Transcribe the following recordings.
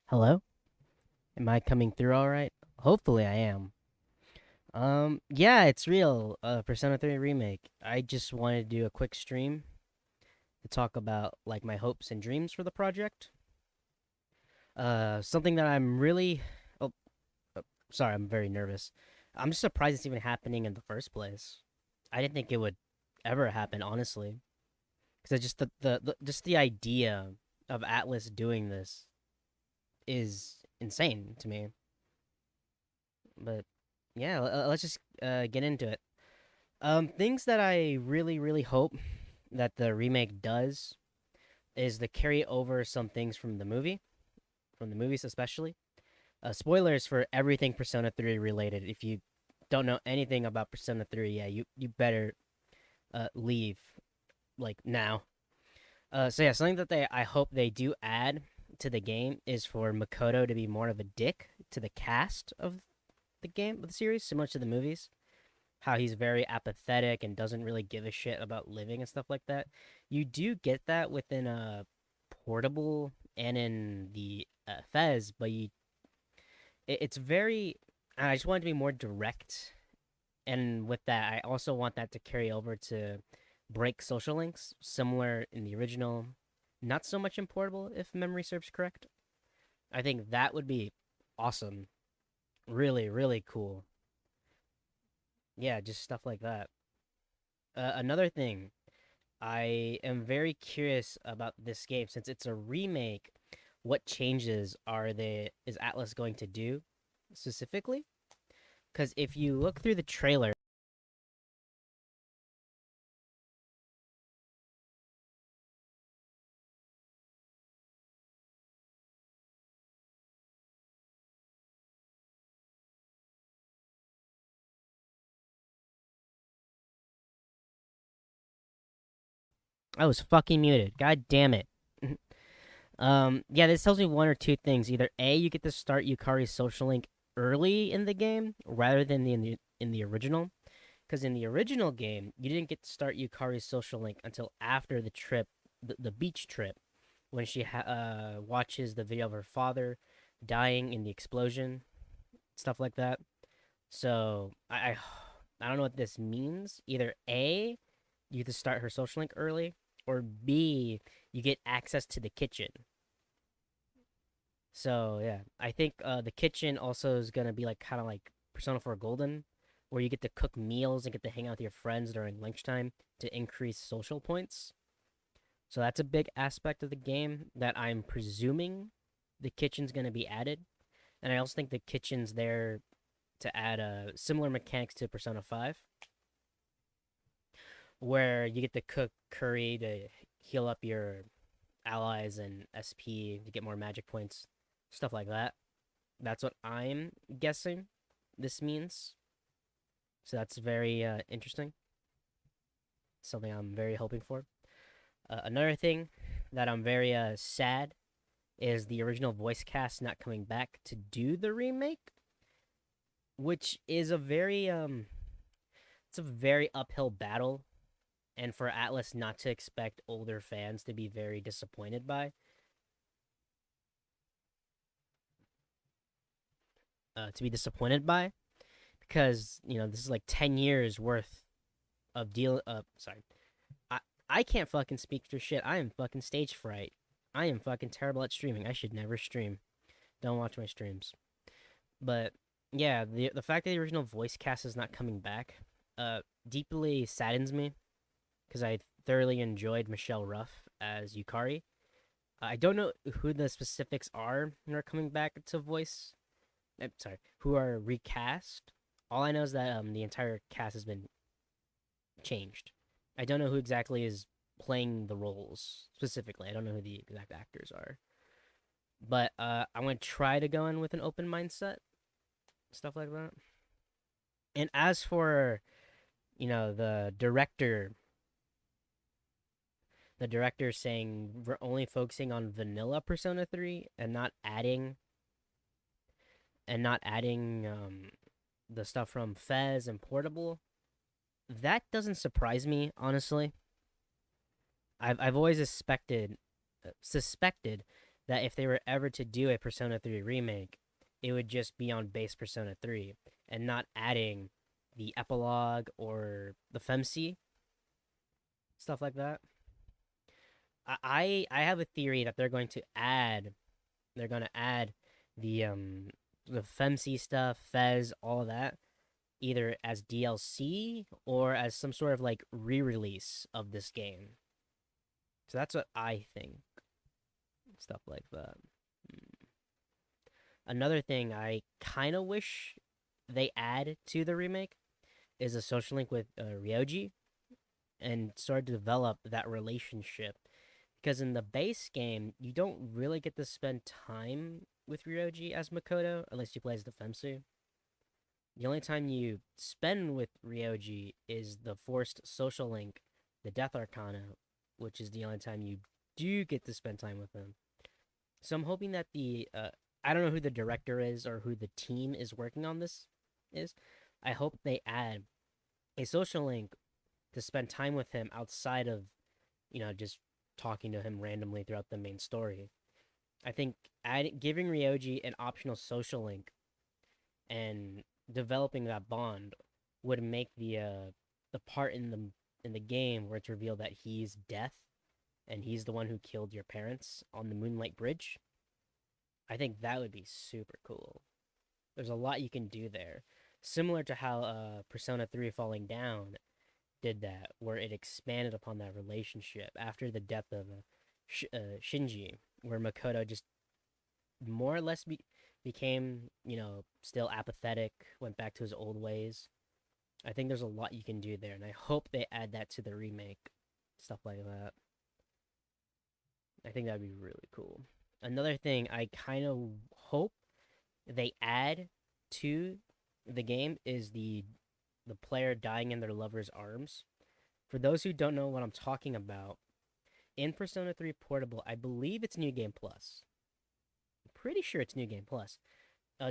Hello? Am I coming through all right? Hopefully I am. Yeah, it's real. Persona 3 remake. I just wanted to do a quick stream to talk about like my hopes and dreams for the project. Something that I'm really oh, oh sorry, I'm very nervous. I'm just surprised it's even happening in the first place. I didn't think it would ever happen, honestly. Because just just the idea of Atlas doing this is insane to me. But yeah, let's just get into it. Things that I really hope that the remake does is to carry over some things from the movies especially. Spoilers for everything Persona 3 related. If you don't know anything about Persona 3, yeah, you better leave like now. So yeah, something that they I hope they do add to the game is for Makoto to be more of a dick to the cast of the series, similar to the movies. How he's very apathetic and doesn't really give a shit about living and stuff like that. You do get that within a Portable and in the Fez, but it's very. I just want it to be more direct, and with that, I also want that to carry over to break social links, similar in the original. Not so much in Portable, if memory serves correct. I think that would be awesome. Really cool. Yeah, just stuff like that. Another thing I am very curious about this game since it's a remake. What changes is Atlas going to do specifically? Because if you look through the trailer, I was fucking muted. God damn it. Yeah, this tells me one or two things. Either A, you get to start Yukari's social link early in the game rather than in the original. Because in the original game, you didn't get to start Yukari's social link until after the trip, the beach trip, when she watches the video of her father dying in the explosion, stuff like that. So I don't know what this means. Either A, you get to start her social link early, or B, you get access to the kitchen. So yeah, I think the kitchen also is gonna be like kind of like Persona 4 Golden, where you get to cook meals and get to hang out with your friends during lunchtime to increase social points. So that's a big aspect of the game that I'm presuming the kitchen's gonna be added, and I also think the kitchen's there to add similar mechanics to Persona 5, where you get to cook curry to heal up your allies and SP to get more magic points, stuff like that. That's what I'm guessing this means. So that's very interesting. Something I'm very hoping for. Another thing that I'm very sad is the original voice cast not coming back to do the remake, which is a very it's a very uphill battle, and for Atlas not to expect older fans to be very disappointed by. To be disappointed by, because this is like 10 years worth of deal. Sorry, I I can't fucking speak for shit. I am fucking stage fright. I am fucking terrible at streaming. I should never stream. Don't watch my streams. But yeah, the fact that the original voice cast is not coming back, deeply saddens me because I thoroughly enjoyed Michelle Ruff as Yukari. I don't know who the specifics are who are coming back to voice. I'm sorry, who are recast. All I know is that the entire cast has been changed. I don't know who exactly is playing the roles specifically. I don't know who the exact actors are. But I'm gonna try to go in with an open mindset, stuff like that. And as for the director saying we're only focusing on vanilla Persona 3 and not adding the stuff from Fez and Portable, that doesn't surprise me honestly. I've always suspected that if they were ever to do a Persona 3 remake, it would just be on base Persona 3 and not adding the epilogue or the FemC, stuff like that. I have a theory that they're going to add the the FemC stuff, Fez, all that either as DLC or as some sort of like re-release of this game. So that's what I think. Stuff like that. Another thing I kind of wish they add to the remake is a social link with Ryoji and start to develop that relationship. Because in the base game, you don't really get to spend time with Ryoji as Makoto unless you play as the Femsu. The only time you spend with Ryoji is the forced social link, the Death Arcana, which is the only time you do get to spend time with him. So I'm hoping that I don't know who the director is or who the team is working on this is. I hope they add a social link to spend time with him outside of, just talking to him randomly throughout the main story. I think giving Ryoji an optional social link and developing that bond would make the part in the game where it's revealed that he's Death and he's the one who killed your parents on the Moonlight Bridge. I think that would be super cool. There's a lot you can do there, similar to how Persona 3 Falling Down did that, where it expanded upon that relationship after the death of Shinji, where Makoto just more or less became, still apathetic, went back to his old ways. I think there's a lot you can do there, and I hope they add that to the remake. Stuff like that. I think that'd be really cool. Another thing I kind of hope they add to the game is the player dying in their lover's arms. For those who don't know what I'm talking about, in Persona 3 Portable, I believe it's New Game Plus. I'm pretty sure it's New Game Plus.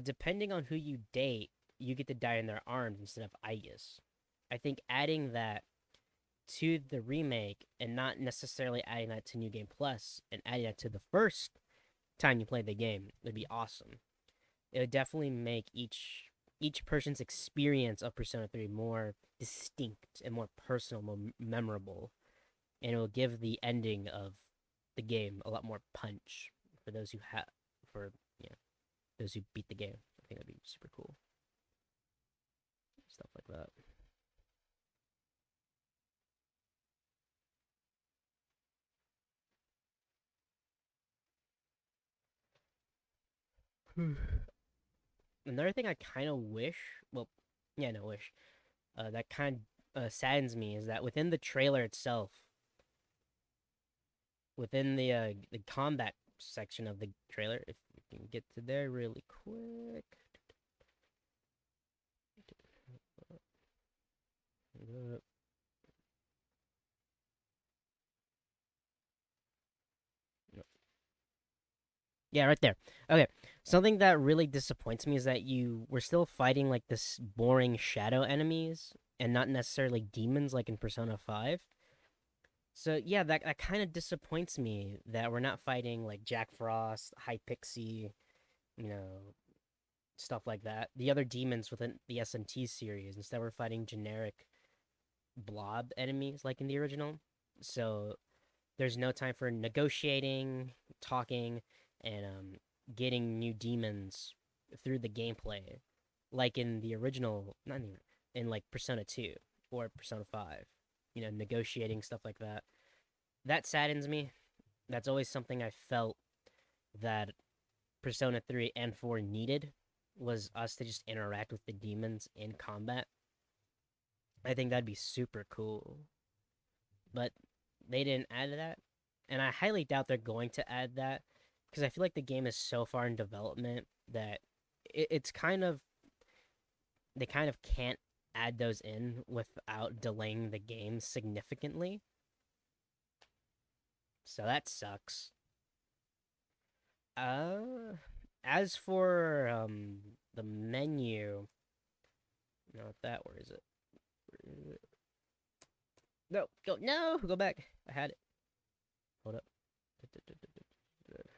Depending on who you date, you get to die in their arms instead of Aegis. I think adding that to the remake and not necessarily adding that to New Game Plus and adding that to the first time you play the game would be awesome. It would definitely make each person's experience of Persona 3 more distinct and more personal, more memorable, and it will give the ending of the game a lot more punch for those who those who beat the game. I think that'd be super cool. Stuff like that. Another thing I kind of wish, well, yeah, no, wish, that kind of saddens me is that within the trailer itself, within the combat section of the trailer, if we can get to there really quick. Yeah, right there. Okay. Something that really disappoints me is that you were still fighting like this boring shadow enemies and not necessarily demons like in Persona 5. So yeah, that kind of disappoints me that we're not fighting like Jack Frost, High Pixie, you know, stuff like that. The other demons within the SMT series. Instead, we're fighting generic blob enemies like in the original. So there's no time for negotiating, talking, and getting new demons through the gameplay, like in the original, not in like Persona 2 or Persona 5. Negotiating stuff like that. That saddens me. That's always something I felt that Persona 3 and 4 needed was us to just interact with the demons in combat. I think that'd be super cool. But they didn't add that. And I highly doubt they're going to add that because I feel like the game is so far in development that it's kind of they kind of can't add those in without delaying the game significantly. So that sucks. Uh as for the menu, not that where is it? No, go back. I had it. Hold up.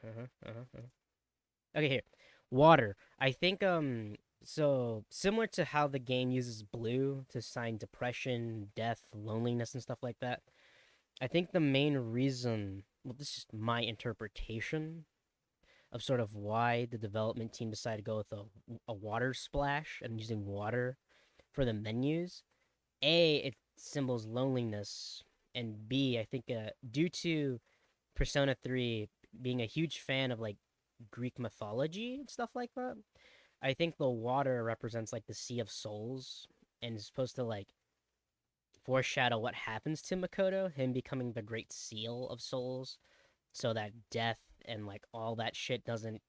Uh-huh, uh-huh, uh-huh. Okay, here. Water. I think so similar to how the game uses blue to sign depression, death, loneliness and stuff like that. I think the main reason, well, this is just my interpretation of sort of why the development team decided to go with a water splash and using water for the menus. A, it symbols loneliness, and B, I think due to Persona 3 being a huge fan of like Greek mythology and stuff like that, I think the water represents like the Sea of Souls and is supposed to like foreshadow what happens to Makoto, him becoming the Great Seal of Souls, so that death and like all that shit doesn't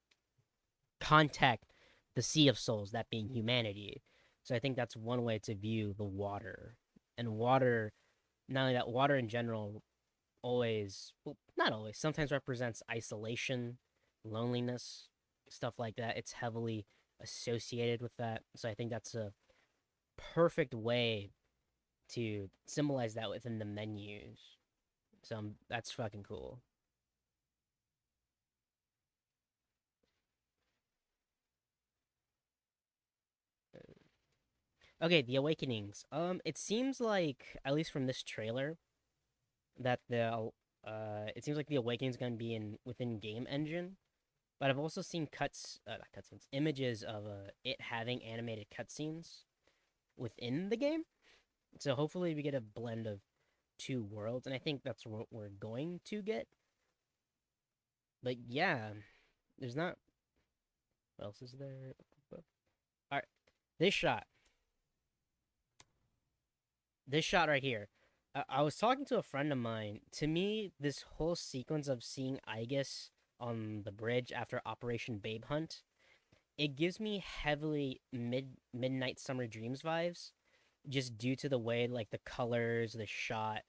contact the Sea of Souls, that being humanity. So I think that's one way to view the water. And water, not only that, water in general always, well, not always, sometimes represents isolation, loneliness, stuff like that. It's heavily associated with that. So I think that's a perfect way to symbolize that within the menus. So that's fucking cool. Okay, the awakenings. It seems like at least from this trailer that it seems like the awakening is gonna be in within game engine. But I've also seen not cutscenes, images of it having animated cutscenes within the game. So hopefully we get a blend of two worlds, and I think that's what we're going to get. But yeah, there's not. What else is there? All right, this shot, this shot right here. I was talking to a friend of mine. To me, this whole sequence of seeing Aegis on the bridge after Operation Babe Hunt, it gives me heavily Midnight Summer Dreams vibes, just due to the way like the colors, the shot,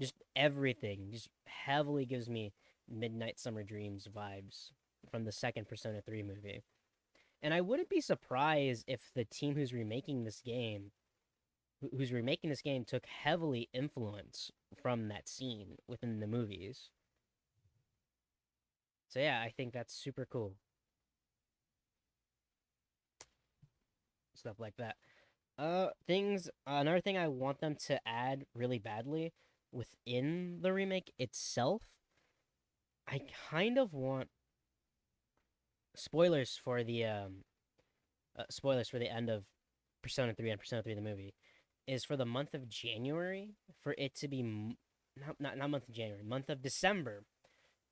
just everything, just heavily gives me Midnight Summer Dreams vibes from the second Persona 3 movie. And I wouldn't be surprised if the team who's remaking this game took heavily influence from that scene within the movies. So yeah, I think that's super cool. Stuff like that. Another thing I want them to add really badly within the remake itself, I kind of want spoilers for the spoilers for the end of Persona 3 and Persona 3 the movie is for the month of January for it to be not month of January, month of December.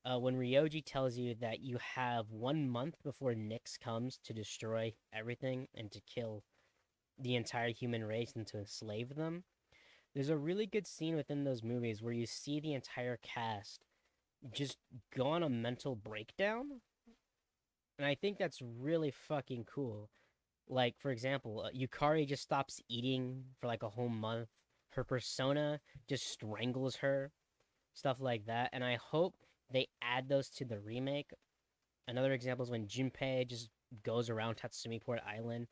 When Ryoji tells you that you have 1 month before Nyx comes to destroy everything and to kill the entire human race and to enslave them, there's a really good scene within those movies where you see the entire cast just go on a mental breakdown. And I think that's really fucking cool. Like, for example, Yukari just stops eating for like a whole month. Her persona just strangles her, stuff like that. And I hope they add those to the remake. Another example is when Junpei just goes around Tatsumi Port Island,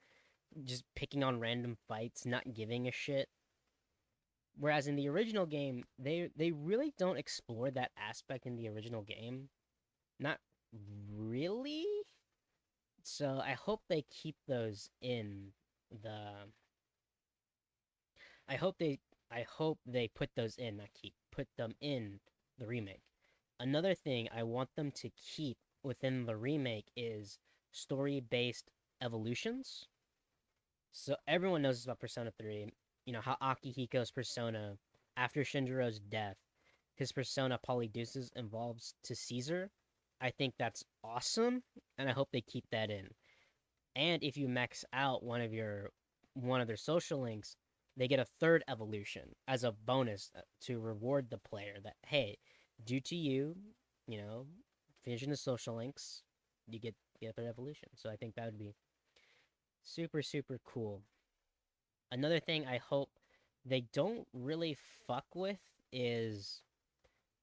just picking on random fights, not giving a shit. Whereas in the original game, they really don't explore that aspect in the original game. Not really. So I hope they keep those in the. I hope they. I hope they put those in. Not keep. Put them in the remake. Another thing I want them to keep within the remake is story-based evolutions. So everyone knows about Persona 3. You know how Akihiko's persona, after Shinjiro's death, his persona Polydeuces evolves to Caesar. I think that's awesome, and I hope they keep that in. And if you max out one of their social links, they get a third evolution as a bonus to reward the player that hey, due to you, you know, finishing the social links, you get a third evolution. So I think that would be super super cool. Another thing I hope they don't really fuck with is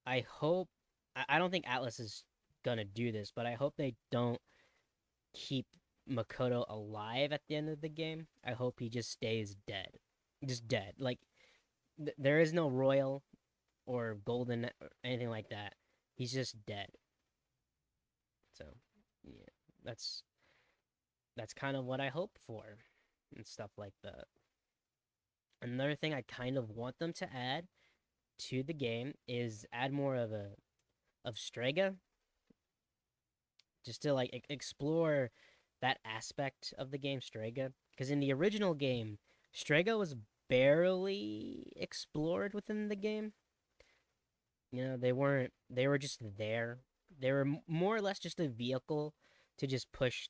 I hope I don't think Atlas is gonna do this, but I hope they don't keep Makoto alive at the end of the game. I hope he just stays dead. Just dead. Like there is no royal or golden or anything like that. He's just dead. So, yeah, that's that's kind of what I hope for and stuff like that. Another thing I kind of want them to add to the game is add more of Strega, just to like explore that aspect of the game, Strega. Because in the original game, Strega was barely explored within the game. You know, they weren't. They were just there. They were more or less just a vehicle to just push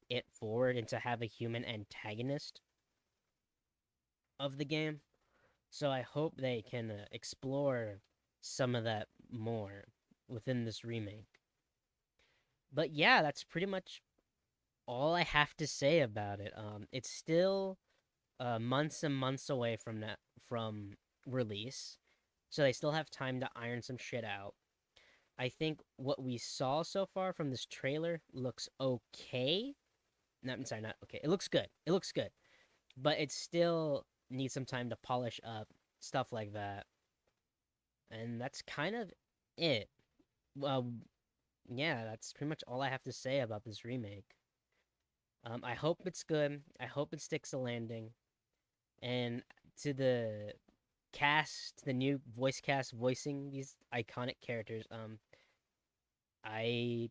it forward and to have a human antagonist of the game. So I hope they can explore some of that more within this remake. But yeah, that's pretty much all I have to say about it. It's still months and months away from release, so they still have time to iron some shit out. I think what we saw so far from this trailer looks okay. No, I'm sorry, not okay. It looks good. It looks good, but it still needs some time to polish up stuff like that. And that's kind of it. Well, yeah, that's pretty much all I have to say about this remake. I hope it's good. I hope it sticks a landing. And to the cast, the new voice cast voicing these iconic characters, I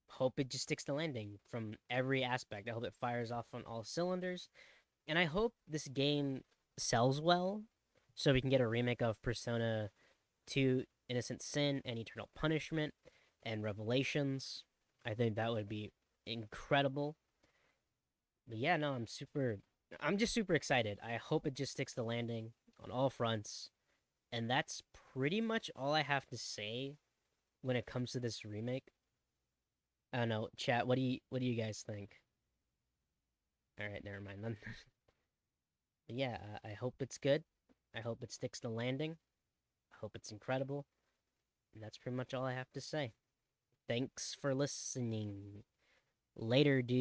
hope it just sticks the landing from every aspect. I hope it fires off on all cylinders, and I hope this game sells well, so we can get a remake of Persona 2 Innocent Sin and Eternal Punishment and Revelations. I think that would be incredible. But yeah, no, I'm just super excited. I hope it just sticks the landing on all fronts. And that's pretty much all I have to say when it comes to this remake. I don't know, chat. What do you guys think? All right, never mind then. But yeah, I hope it's good. I hope it sticks the landing. I hope it's incredible. And that's pretty much all I have to say. Thanks for listening. Later, dude.